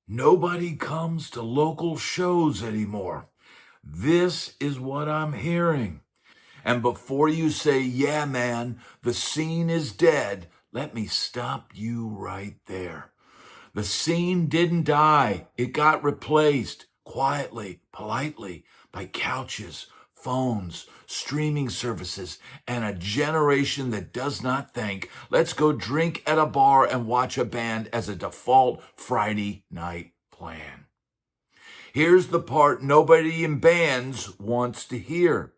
Nobody comes to local shows anymore. This is what I'm hearing. And before you say, yeah, man, the scene is dead, let me stop you right there. The scene didn't die. It got replaced quietly, politely by couches, phones, streaming services, and a generation that does not think, let's go drink at a bar and watch a band as a default Friday night plan. Here's the part nobody in bands wants to hear.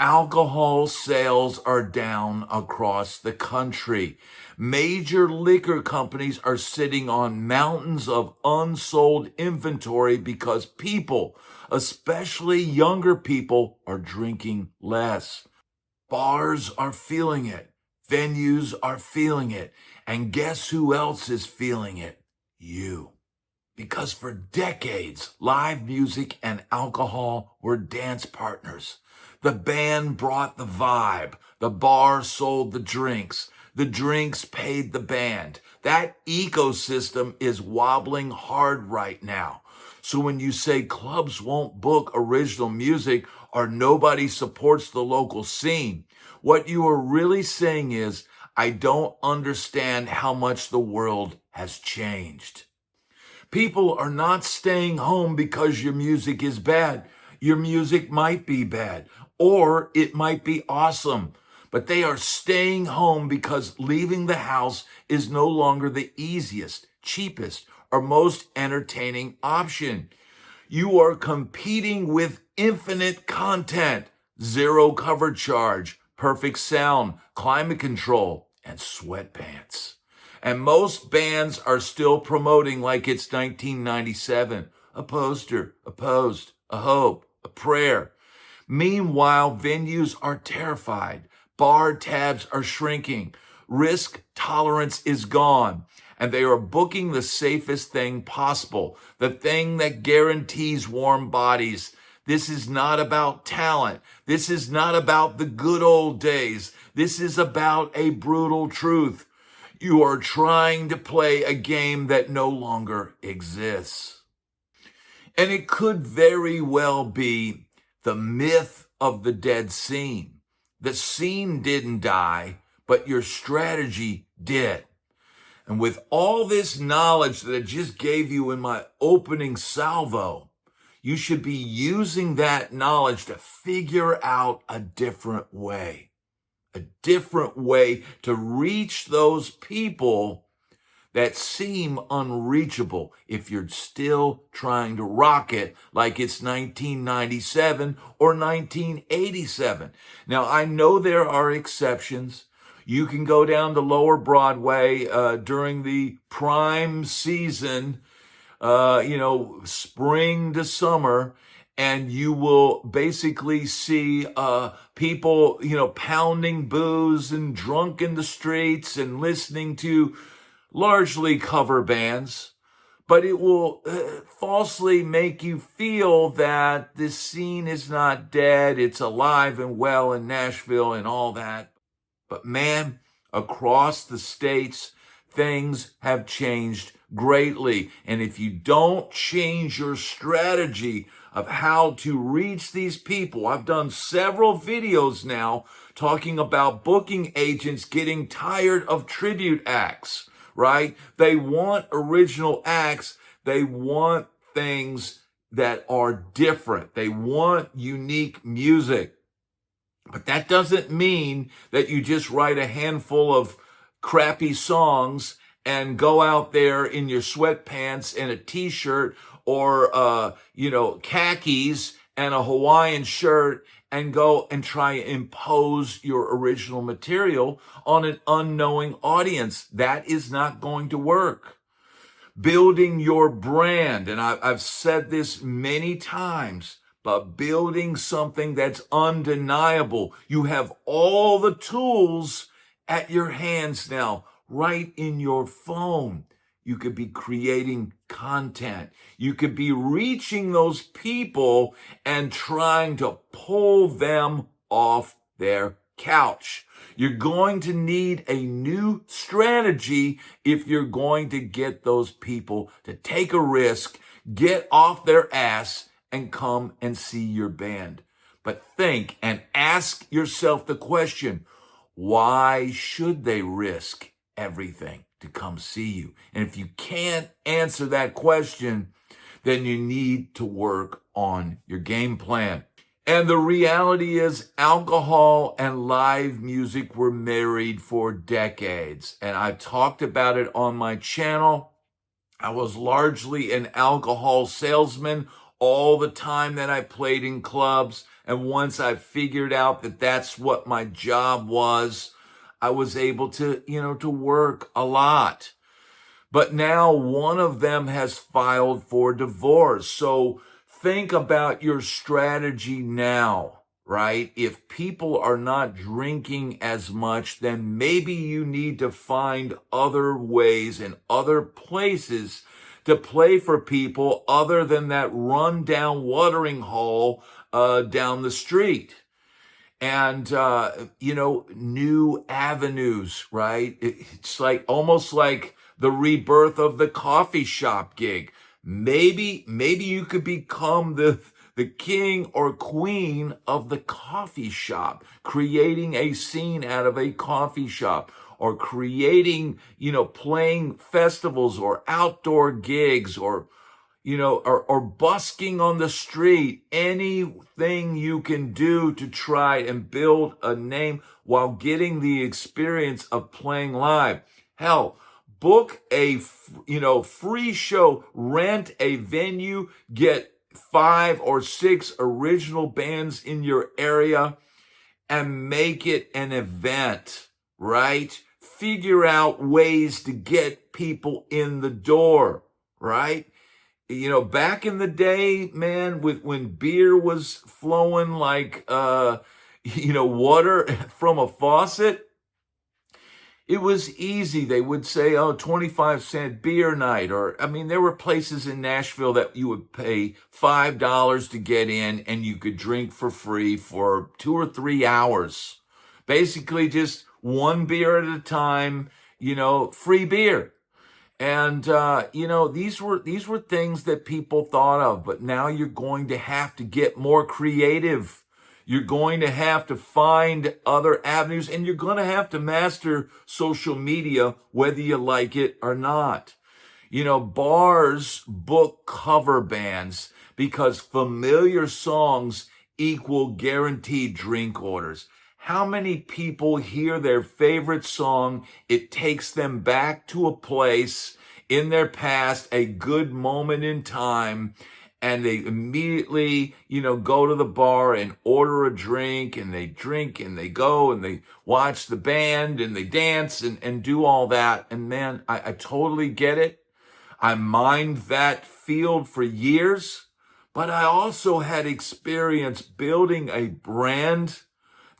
Alcohol sales are down across the country. Major liquor companies are sitting on mountains of unsold inventory because people, especially younger people, are drinking less. Bars are feeling it. Venues are feeling it. And guess who else is feeling it? You. Because for decades, live music and alcohol were dance partners. The band brought the vibe. The bar sold the drinks. The drinks paid the band. That ecosystem is wobbling hard right now. So when you say clubs won't book original music or nobody supports the local scene, what you are really saying is, I don't understand how much the world has changed. People are not staying home because your music is bad. Your music might be bad, or it might be awesome, but they are staying home because leaving the house is no longer the easiest, cheapest, or most entertaining option. You are competing with infinite content, zero cover charge, perfect sound, climate control, and sweatpants. And most bands are still promoting like it's 1997. A poster, a post, a hope, a prayer. Meanwhile, venues are terrified. Bar tabs are shrinking. Risk tolerance is gone. And they are booking the safest thing possible. The thing that guarantees warm bodies. This is not about talent. This is not about the good old days. This is about a brutal truth. You are trying to play a game that no longer exists. And it could very well be the myth of the dead scene. The scene didn't die, but your strategy did. And with all this knowledge that I just gave you in my opening salvo, you should be using that knowledge to figure out a different way. A different way to reach those people that seem unreachable if you're still trying to rock it like it's 1997 or 1987. Now, I know there are exceptions. You can go down to Lower Broadway during the prime season, spring to summer, and you will basically see people, pounding booze and drunk in the streets and listening to largely cover bands. But it will falsely make you feel that this scene is not dead. It's alive and well in Nashville and all that. But man, across the states, things have changed greatly. And if you don't change your strategy of how to reach these people, I've done several videos now talking about booking agents getting tired of tribute acts, right? They want original acts. They want things that are different. They want unique music. But that doesn't mean that you just write a handful of crappy songs and go out there in your sweatpants and a t-shirt or, khakis and a Hawaiian shirt and go and try and impose your original material on an unknowing audience. That is not going to work. Building your brand, and I've said this many times, but building something that's undeniable. You have all the tools at your hands now, right in your phone. You could be creating content. You could be reaching those people and trying to pull them off their couch. You're going to need a new strategy if you're going to get those people to take a risk, get off their ass, and come and see your band. But think and ask yourself the question, why should they risk everything to come see you? And if you can't answer that question, then you need to work on your game plan. And the reality is alcohol and live music were married for decades. And I talked about it on my channel. I was largely an alcohol salesman all the time that I played in clubs. And once I figured out that that's what my job was, I was able to, to work a lot. But now one of them has filed for divorce. So think about your strategy now, right? If people are not drinking as much, then maybe you need to find other ways and other places to play for people other than that rundown watering hole down the street. And, new avenues, right? It's like almost like the rebirth of the coffee shop gig. Maybe you could become the king or queen of the coffee shop, creating a scene out of a coffee shop, or creating, playing festivals or outdoor gigs, or busking on the street. Anything you can do to try and build a name while getting the experience of playing live. Hell, book a, free show, rent a venue, get 5 or 6 original bands in your area and make it an event, right? Figure out ways to get people in the door, right? Back in the day, man, when beer was flowing like, water from a faucet, it was easy. They would say, 25-cent beer night. Or, there were places in Nashville that you would pay $5 to get in and you could drink for free for 2 or 3 hours. Basically just one beer at a time, free beer. And, these were things that people thought of, but now you're going to have to get more creative. You're going to have to find other avenues, and you're going to have to master social media, whether you like it or not. Bars book cover bands because familiar songs equal guaranteed drink orders. How many people hear their favorite song? It takes them back to a place in their past, a good moment in time, and they immediately, go to the bar and order a drink, and they drink and they go and they watch the band and they dance and do all that. And man, I totally get it. I mined that field for years, but I also had experience building a brand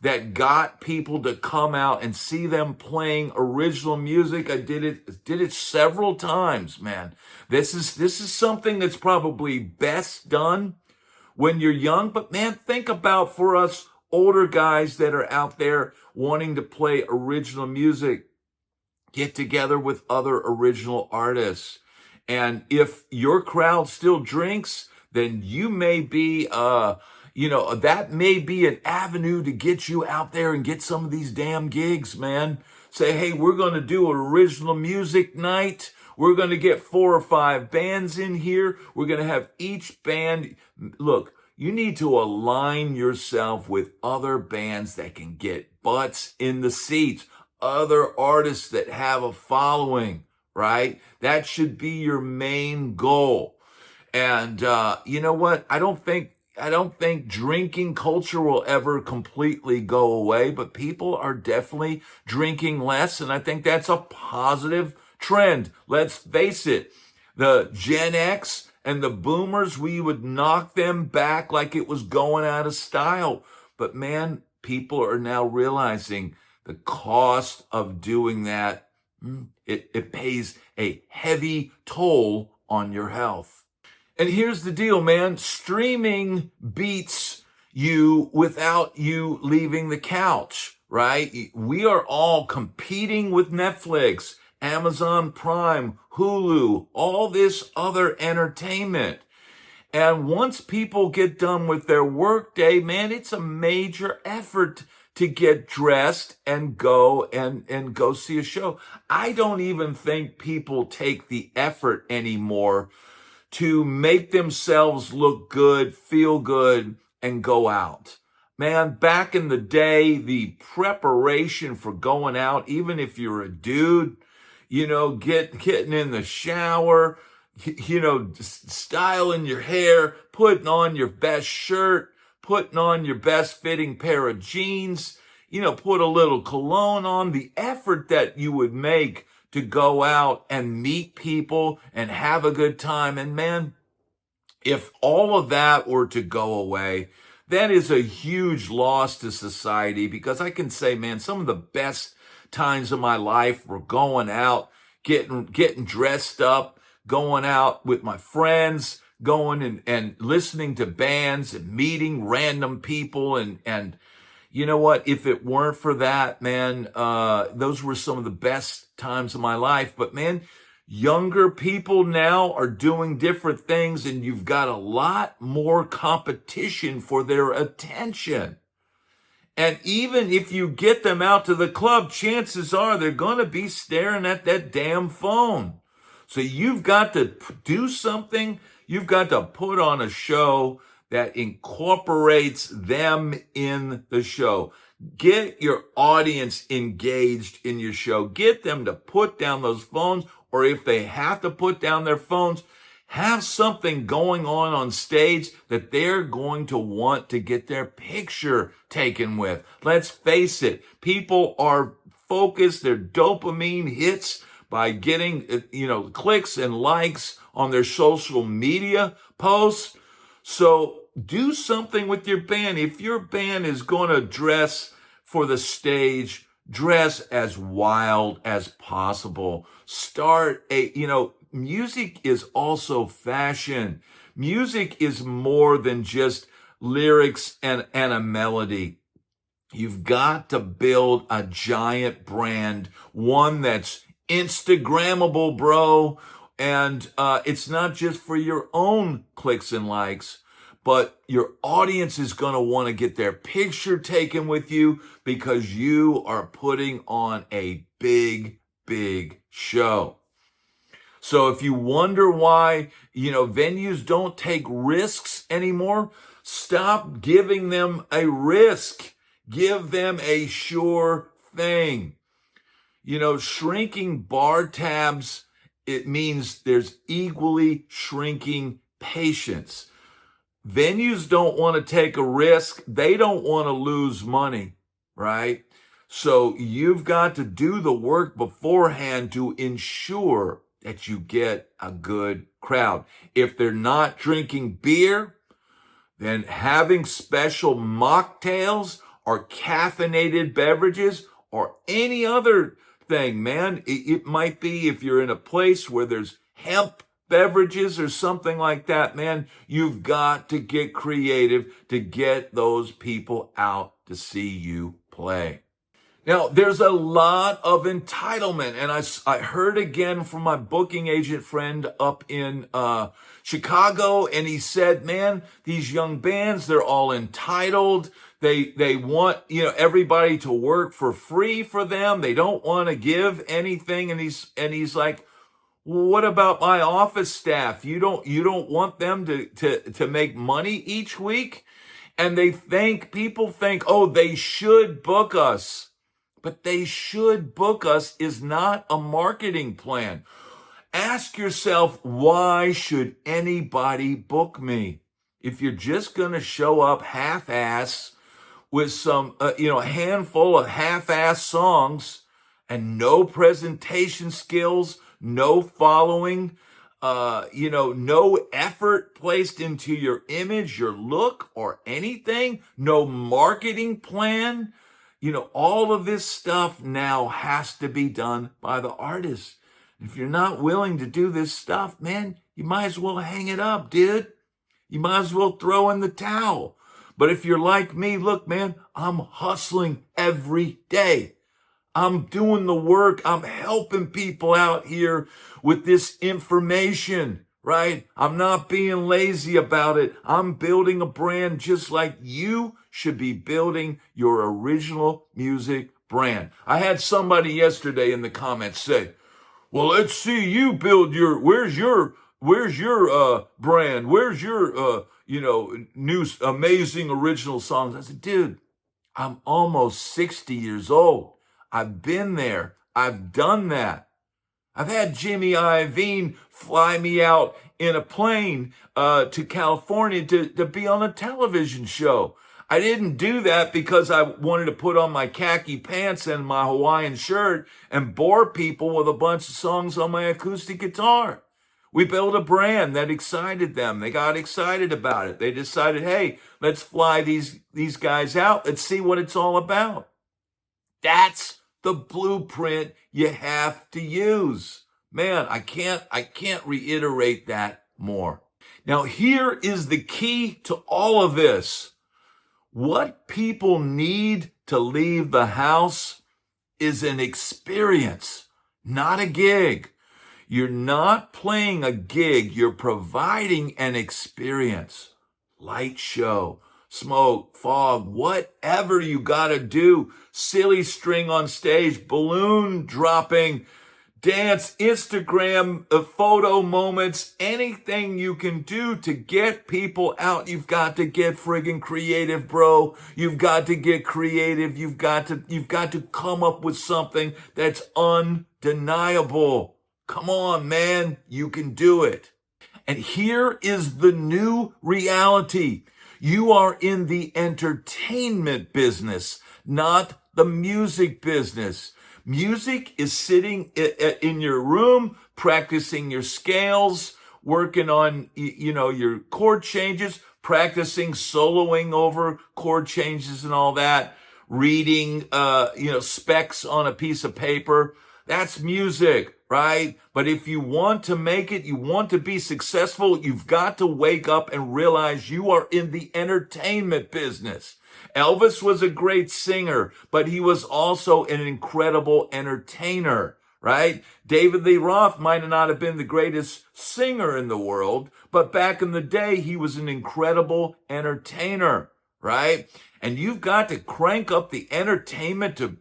that got people to come out and see them playing original music. I did it several times, man. This is something that's probably best done when you're young. But man, think about for us older guys that are out there wanting to play original music, get together with other original artists. And if your crowd still drinks, then you may be, that may be an avenue to get you out there and get some of these damn gigs, man. Say, hey, we're going to do an original music night. We're going to get 4 or 5 bands in here. We're going to have each band. Look, you need to align yourself with other bands that can get butts in the seats, other artists that have a following, right? That should be your main goal. And you know what? I don't think drinking culture will ever completely go away, but people are definitely drinking less, and I think that's a positive trend. Let's face it, the Gen X and the boomers, we would knock them back like it was going out of style. But man, people are now realizing the cost of doing that. It pays a heavy toll on your health. And here's the deal, man. Streaming beats you without you leaving the couch, right? We are all competing with Netflix, Amazon Prime, Hulu, all this other entertainment. And once people get done with their workday, man, it's a major effort to get dressed and go see a show. I don't even think people take the effort anymore to make themselves look good, feel good, and go out. Man, back in the day, the preparation for going out, even if you're a dude, getting in the shower, styling your hair, putting on your best shirt, putting on your best fitting pair of jeans, put a little cologne on, the effort that you would make to go out and meet people and have a good time. And man, if all of that were to go away, that is a huge loss to society, because I can say, man, some of the best times of my life were going out, getting dressed up, going out with my friends, going and listening to bands and meeting random people. And you know what? If it weren't for that, man, those were some of the best times of my life. But man, younger people now are doing different things, and you've got a lot more competition for their attention. And even if you get them out to the club, chances are they're going to be staring at that damn phone. So you've got to do something. You've got to put on a show that incorporates them in the show. Get your audience engaged in your show. Get them to put down those phones, or if they have to put down their phones, have something going on stage that they're going to want to get their picture taken with. Let's face it, people are focused, their dopamine hits by getting, clicks and likes on their social media posts. So do something with your band. If your band is going to dress for the stage, dress as wild as possible. Music is also fashion. Music is more than just lyrics and a melody. You've got to build a giant brand, one that's Instagrammable, bro. And it's not just for your own clicks and likes, but your audience is going to want to get their picture taken with you, because you are putting on a big, big show. So if you wonder why, venues don't take risks anymore, stop giving them a risk. Give them a sure thing. Shrinking bar tabs, it means there's equally shrinking patience. Venues don't want to take a risk. They don't want to lose money, right? So you've got to do the work beforehand to ensure that you get a good crowd. If they're not drinking beer, then having special mocktails or caffeinated beverages or any other thing, man. It might be if you're in a place where there's hemp beverages or something like that, man, you've got to get creative to get those people out to see you play. Now, there's a lot of entitlement, and I heard again from my booking agent friend up in Chicago, and he said, man, these young bands, they're all entitled. They want, everybody to work for free for them. They don't want to give anything. And he's like, well, what about my office staff? You don't want them to make money each week? And people think, oh, they should book us. But they should book us is not a marketing plan. Ask yourself, why should anybody book me? If you're just going to show up half-ass with some, a handful of half-ass songs and no presentation skills, no following, no effort placed into your image, your look, or anything, no marketing plan, all of this stuff now has to be done by the artist. If you're not willing to do this stuff, man, you might as well hang it up, dude. You might as well throw in the towel. But if you're like me, look, man, I'm hustling every day. I'm doing the work. I'm helping people out here with this information, right? I'm not being lazy about it. I'm building a brand just like you should be building your original music brand. I had somebody yesterday in the comments say, well, let's see you build where's your brand? Where's your, new amazing original songs? I said, dude, I'm almost 60 years old. I've been there. I've done that. I've had Jimmy Iovine fly me out in a plane to California to be on a television show. I didn't do that because I wanted to put on my khaki pants and my Hawaiian shirt and bore people with a bunch of songs on my acoustic guitar. We built a brand that excited them. They got excited about it. They decided, hey, let's fly these guys out. Let's see what it's all about. That's the blueprint you have to use. Man, I can't reiterate that more. Now, here is the key to all of this. What people need to leave the house is an experience, not a gig. You're not playing a gig, you're providing an experience. Light show, smoke, fog, whatever you gotta do. Silly string on stage, balloon dropping, dance, Instagram, photo moments, anything you can do to get people out. You've got to get friggin' creative, bro. You've got to get creative. You've got to come up with something that's undeniable. Come on, man. You can do it. And here is the new reality. You are in the entertainment business, not the music business. Music is sitting in your room, practicing your scales, working on, your chord changes, practicing soloing over chord changes and all that, reading, specs on a piece of paper. That's music, right? But if you want to make it, you want to be successful, you've got to wake up and realize you are in the entertainment business. Elvis was a great singer, but he was also an incredible entertainer, right? David Lee Roth might not have been the greatest singer in the world, but back in the day, he was an incredible entertainer, right? And you've got to crank up the entertainment to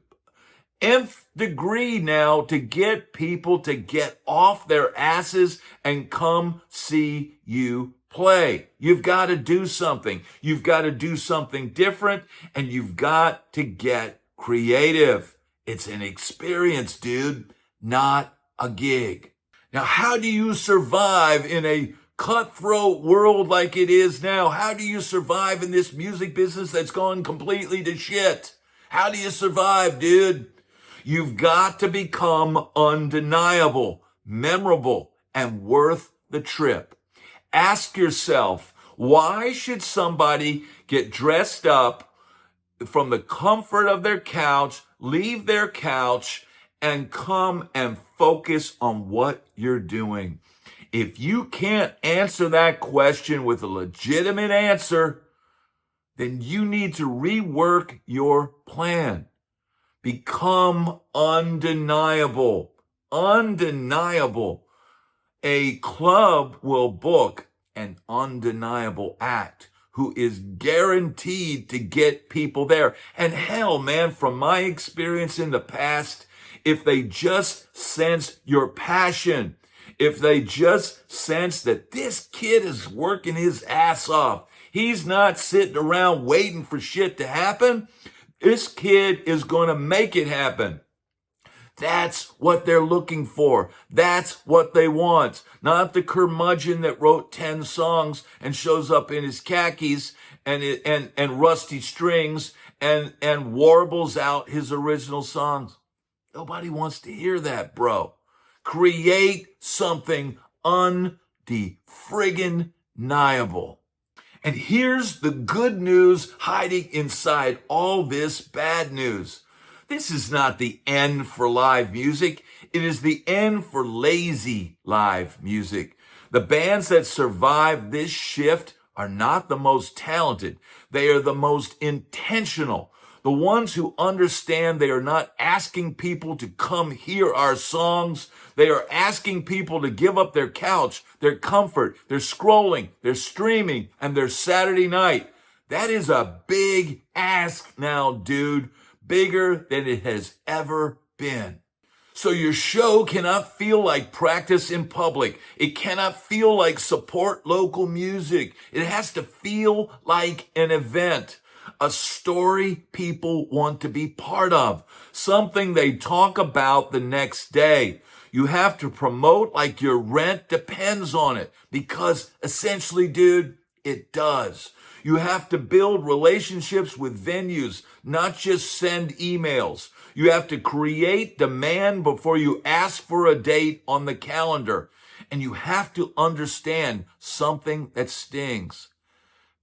nth degree now to get people to get off their asses and come see you play. You've got to do something. You've got to do something different, and you've got to get creative. It's an experience, dude, not a gig. Now, how do you survive in a cutthroat world like it is now? How do you survive in this music business that's gone completely to shit? How do you survive, dude? You've got to become undeniable, memorable, and worth the trip. Ask yourself, why should somebody get dressed up from the comfort of their couch, leave their couch, and come and focus on what you're doing? If you can't answer that question with a legitimate answer, then you need to rework your plan. Become undeniable. Undeniable. A club will book an undeniable act who is guaranteed to get people there. And hell, man, from my experience in the past, if they just sense your passion, if they just sense that this kid is working his ass off, he's not sitting around waiting for shit to happen, this kid is going to make it happen. That's what they're looking for. That's what they want. Not the curmudgeon that wrote 10 songs and shows up in his khakis and rusty strings and warbles out his original songs. Nobody wants to hear that, bro. Create something undefriggin-niable. And here's the good news hiding inside all this bad news. This is not the end for live music. It is the end for lazy live music. The bands that survive this shift are not the most talented. They are the most intentional. The ones who understand they are not asking people to come hear our songs. They are asking people to give up their couch, their comfort, their scrolling, their streaming, and their Saturday night. That is a big ask now, dude. Bigger than it has ever been. So your show cannot feel like practice in public. It cannot feel like support local music. It has to feel like an event, a story people want to be part of, something they talk about the next day. You have to promote like your rent depends on it, because essentially, dude, it does. You have to build relationships with venues, not just send emails. You have to create demand before you ask for a date on the calendar. And you have to understand something that stings.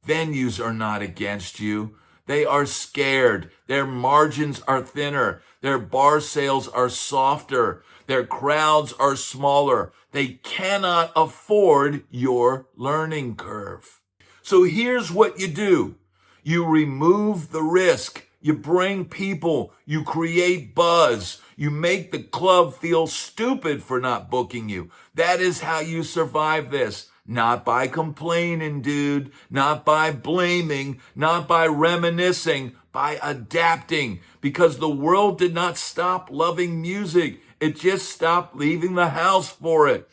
Venues are not against you. They are scared. Their margins are thinner. Their bar sales are softer. Their crowds are smaller. They cannot afford your learning curve. So here's what you do. You remove the risk. You bring people. You create buzz. You make the club feel stupid for not booking you. That is how you survive this. Not by complaining, dude. Not by blaming. Not by reminiscing. By adapting. Because the world did not stop loving music. It just stopped leaving the house for it.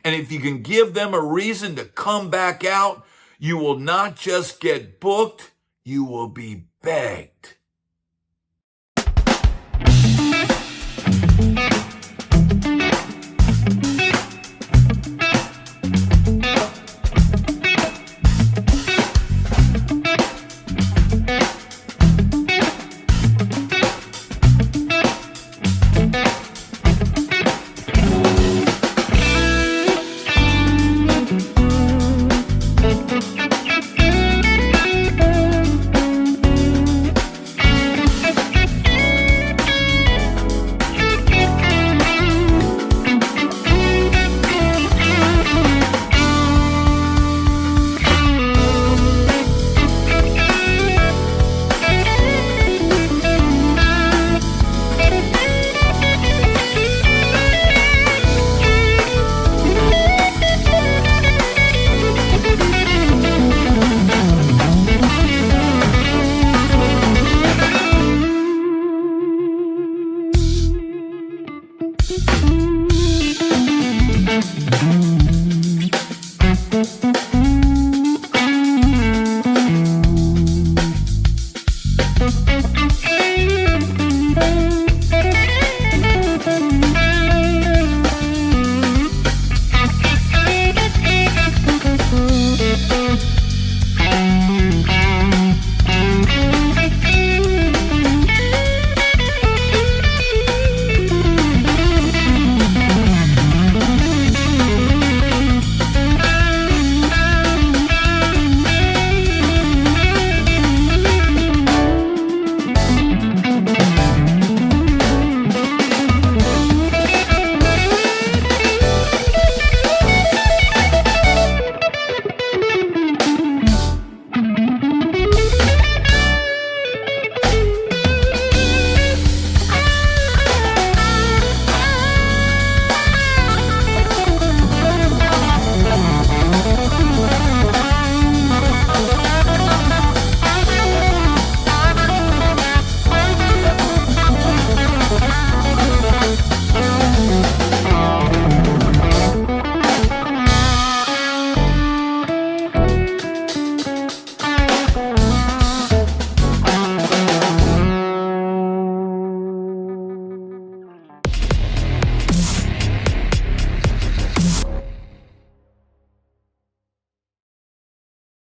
And if you can give them a reason to come back out, you will not just get booked, you will be begged.